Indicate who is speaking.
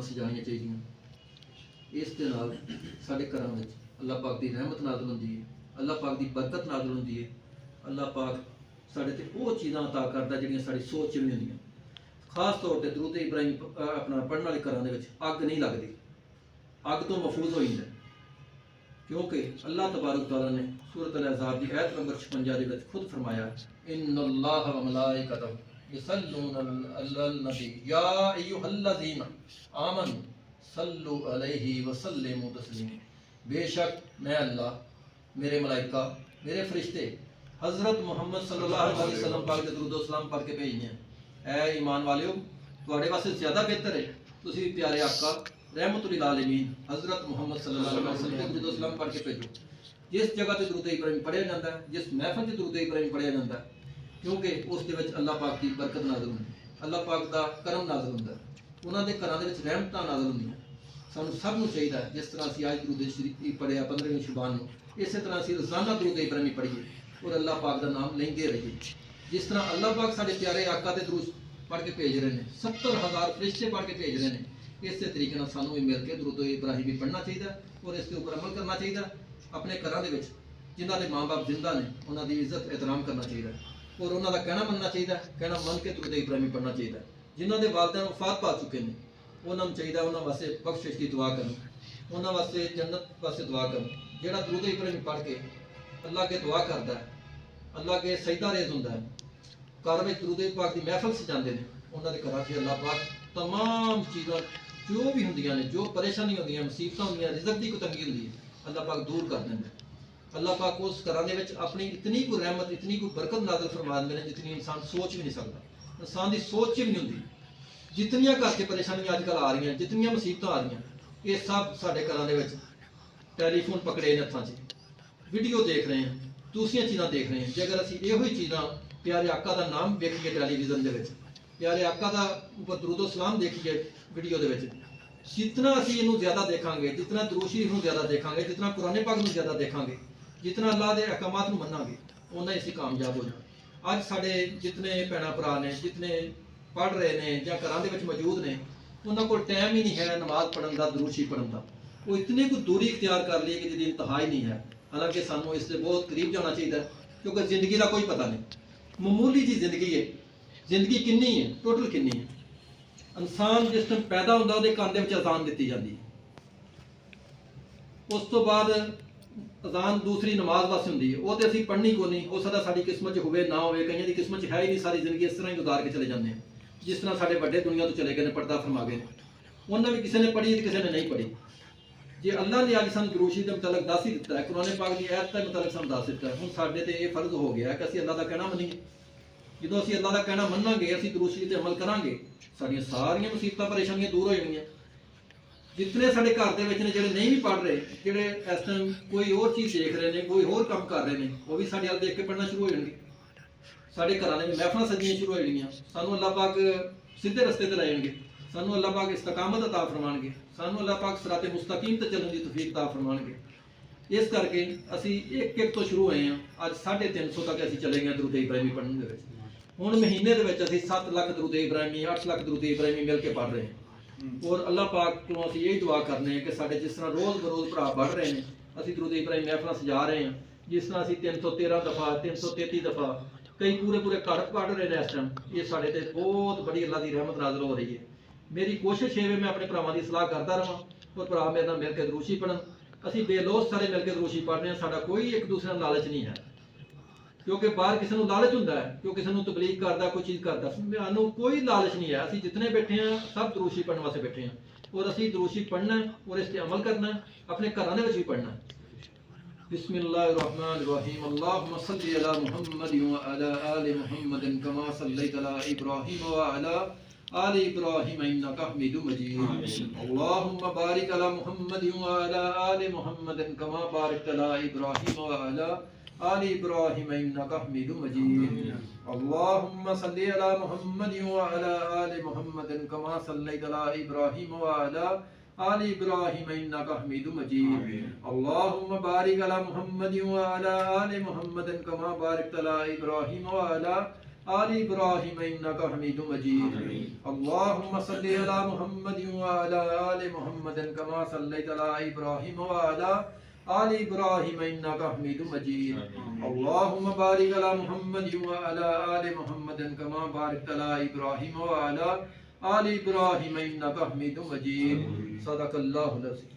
Speaker 1: सजानियां चाहिए। इस दे नाल साडे घरां विच अल्लाह पाक की रहमत नाज़िल हुंदी है, अल्लाह पाक की बरकत नाज़िल हुंदी है। अल्लाह पाक साडे ते वो चीज़ां अता करदा जिहड़ियां साडी सोच च भी नहीं हुंदियां। खास तौर पर दरूद इब्राहिम अपना पढ़ने वाले घरों के अग नहीं लगती, अग तो महफूज हो जाता, क्योंकि अल्लाह तबारक तआला ने सूरत अल-अहज़ाब की आयत नंबर 56 के खुद फरमाया, इन्नल्लाह व मलाइकतहु युसल्लूना अलन नबी या अय्युहल्लज़ीना आमनू सल्लु अलैहि व सल्लिमू तस्लीमा। बेशक मैं अल्लाह, मेरे मलाइका, मेरे फरिश्ते हज़रत मुहम्मद सल्लल्लाहु अलैहि वसल्लम पाक दे दरूद व सलाम पढ़ के भेजने हैं। ऐ ईमान वालियो, तुहाडे वास्ते ज़्यादा बेहतर है तुसीं प्यारे आका रहमतुल लिल आलमीन हज़रत मुहम्मद सल्लल्लाहु अलैहि वसल्लम दे दरूद व सलाम पढ़ के भेजो। जिस जगह ते दरूद इब्राहिम पढ़िया जाता है, जिस महफिल ते दरूद इब्राहिम पढ़िया जाता है, क्योंकि उस दे विच अल्लाह पाक की बरकत नाज़िल हुंदी है, अल्लाह पाक दा करम नाज़िल हुंदा है, उन्हां दे घरां दे विच रहमतां नाज़िल हुंदियां। सानू सब नूं चाहीदा है जिस तरह असीं आज दरूद शरीफ पढ़िया 15वीं शुबान नूं, इस तरह असीं रोज़ाना दरूद इब्राहिम पढ़िए और अल्लाह पाक दा नाम लेंदे रहिए। जिस तरह अल्लाह पाक साडे प्यारे आका ते दरूद पढ़ के भेज रहे हैं, 70,000 फरिश्ते पढ़ के भेज रहे हैं, इस तरीके नाल सानू भी मिल के दरूद इब्राहिम भी पढ़ना चाहिए और इसके ऊपर अमल करना चाहिए। अपने घरों के जिन्हों के माँ बाप जिंदा ने उन्होंने इज्जत एहतराम करना चाहिए और उन्होंने कहना मनना चाहिए, कहना मन के दरूद इब्राहिम पढ़ना चाहिए। जिन्हों के वालदैन वफात पा चुके हैं उन्होंने चाहिए उन्होंने वास्ते बख्शिश की दुआ करनी, उन्होंने वास्ते जन्नत वास्ते दुआ करनी। जोड़ा दरूद इब्राहिम पढ़ के अल्लाह के दुआ करता है, अल्लाह के सजदा रेज होंदा है, घर में दरूद पाक की महफिल सजाते हैं, उन्होंने घरों से अल्लाह पाक तमाम चीज़ां जो भी होंदियां ने, जो परेशानी होंदियां, मुसीबत होंदियां, रिज़्क की कोई तंगी होंदी है, अल्लाह पाक दूर कर देंगे। अल्लाह पाक उस घरों के अपनी इतनी कोई रहमत, इतनी कोई बरकत नाज़िल फरमा देंगे जितनी इंसान सोच भी नहीं सकता, इंसान की सोच भी नहीं होंदी। जितनियां घर से परेशानियां अजकल आ रही हैं, जितनियां मुसीबत आ रही हैं, ये सब साढ़े घरों के टैलीफोन पकड़े ने हत्थां च, वीडियो देख रहे हैं, दूसरिया चीज़ां देख रहे हैं। जे अगर असीं इहो ही चीज़ां प्यारे आका का नाम देखिए टैलीविजन के, प्यारे आका का उपर दरूद सलाम देखिए वीडियो के, जितना असीं इनू ज़्यादा देखांगे, जितना दरूद शरीफ नूं ज़्यादा देखांगे, जितना कुरान पाक नूं ज़्यादा देखांगे, जितना अल्लाह के अहकामात नूं मन्नांगे, उन्ना ही असीं कामयाब हो जाए। अज साडे जितने भैणां भरा ने, जितने पढ़ रहे हैं या घरों के मौजूद ने, उन्होंने को टाइम ही नहीं है नमाज पढ़न का, दरूद शरीफ पढ़न का। वो इतनी कोई दूरी इख्तियार कर ली कि जिसकी इंतहा ही नहीं है। हालांकि सानू इससे बहुत करीब जाना चाहिए, क्योंकि जिंदगी का कोई पता नहीं, मामूली जी जिंदगी है। जिंदगी किन्नी है, टोटल किन्नी है। इंसान जिस टाइम पैदा होंदा उहदे कान दे विच अजान दी जाती है, उस तो बाद अजान दूसरी नमाज वास्ते होंदी है, वो तो असीं पढ़नी को नहीं, हो सकदा साडी किस्मत च होवे ना होवे, कईयां दी किस्मत च है ही नहीं, सारी जिंदगी इस तरह ही गुजार के चले जाते हैं। जिस तरह साडे वड्डे दुनिया तो चले गए ने, पर्दा फरमा गए ने, उन्होंने भी किसी ने पढ़ी तो किसी ने नहीं पढ़ी। जे अल्लाह ने अज सानूं दरूद शरीफ के मुतलक दस ही दिता है, कुरान पाक की आयत के मुतलक सानूं दस दिता है, हुण साडे ते ये फर्ज हो गया कि असीं अल्लाह का कहना मन्नीए। जो असीं अल्लाह का कहना मन्नांगे, असीं दरूद शरीफ ते अमल करांगे, साडियां सारियां मुसीबतां परेशानियां दूर हो जाणगियां। जितने साडे घर दे विच ने जिहड़े नहीं भी पढ़ रहे, जिहड़े इस टाइम कोई और चीज़ देख रहे हैं, कोई होर काम कर रहे हैं, वो भी साडे अल देख के पढ़ना शुरू हो जाणगे। साडे घरां दे महफिलां सजनियां शुरू हो जाणगियां, सानूं अल्लाह पाक सीधे रस्ते ते लै जाणगे, सानू अल्लाह पाक इस्तकामत अता फरमाणगे, सानू अल्लाह पाक सिराते मुस्तकीम ते चलण दी तौफीक अता फरमाणगे। इस करके असी एक एक तो शुरू होए हैं, अज 350 तक असी चले गए दरूद इब्राहिमी पढ़ने दे विच। हुण महीने दे विच असी 7 लाख दरूद इब्राहिमी, 8 लाख दरूद इब्राहिमी मिल के पढ़ रहे हैं। और अल्लाह पाक को असी यही दुआ करने हैं कि साडे जिस तरह रोज़ बरोज़ भरा बढ़ रहे हैं, असी दरूद इब्राहिम महफिलां सजा रहे हैं, जिस तरह असी 313 दफ़ा 333 दफ़ा कई पूरे पूरे घर पढ़ रहे हैं इस टाइम, ये साडे ते बहुत बड़ी अल्लाह की रहमत नाज़िल हो रही है। मेरी कोशिश है मैं अपने भरावां की सलाह करता रहा और भरा मेरे नाल मिल के दरूद शरीफ पढ़न। असीं बेलोस सारे मिल के दरूद शरीफ पढ़ रहे हैं, साडा कोई एक दूसरे नाल लालच नहीं है, क्योंकि बाहर किसी को लालच होंदा है, क्योंकि किसी को तबलीग करदा, कोई चीज़ करदा, सानू कोई लालच नहीं है। असीं जितने बैठे हैं सब दरूद शरीफ पढ़ने वास्ते बैठे हैं, और असीं दरूद शरीफ पढ़ना है और इस पर अमल करना है, अपने घरां दे विच भी पढ़ना है। बिस्मिल्लाहिर्रहमानिर्रहीम, अल्लाहुम्मा सल्लि अला मुहम्मद व अला आलि मुहम्मद कमा सल्लैता अला इब्राहीम व अला आलि इब्राहीम इन्नका हमीदुम मजीद। अल्लाहुम्मा बारिक अला मुहम्मद व अला आलि मुहम्मद कमा बारकता अला इब्राहीम व अला आलि इब्राहीम इन्नका हमीदुम मजीद। अल्लाहुम्मा सल्लि अला मुहम्मद व अला आलि मुहम्मद कमा सल्लैता अला इब्राहीम व अला आलि इब्राहीम इन्नका हमीदुम मजीद। अल्लाहुम्मा बारिक अला मुहम्मद व अला आलि मुहम्मद कमा बारकता अला इब्राहीम व अला आलि इब्राहिम इन्नका हमीदुम मजीद। अल्लाहुम्मा सल्लि अला मुहम्मद व अला आलि मुहम्मद कमा सल्लैता अला इब्राहिम व अला आलि इब्राहिम इन्नका हमीदुम मजीद। अल्लाहुम्मा बारिक अला मुहम्मद व अला आलि मुहम्मद कमा बारकता अला इब्राहिम व अला आलि इब्राहिम इन्नका हमीदुम मजीद। सदक़ल्लाहुल अज़ीम।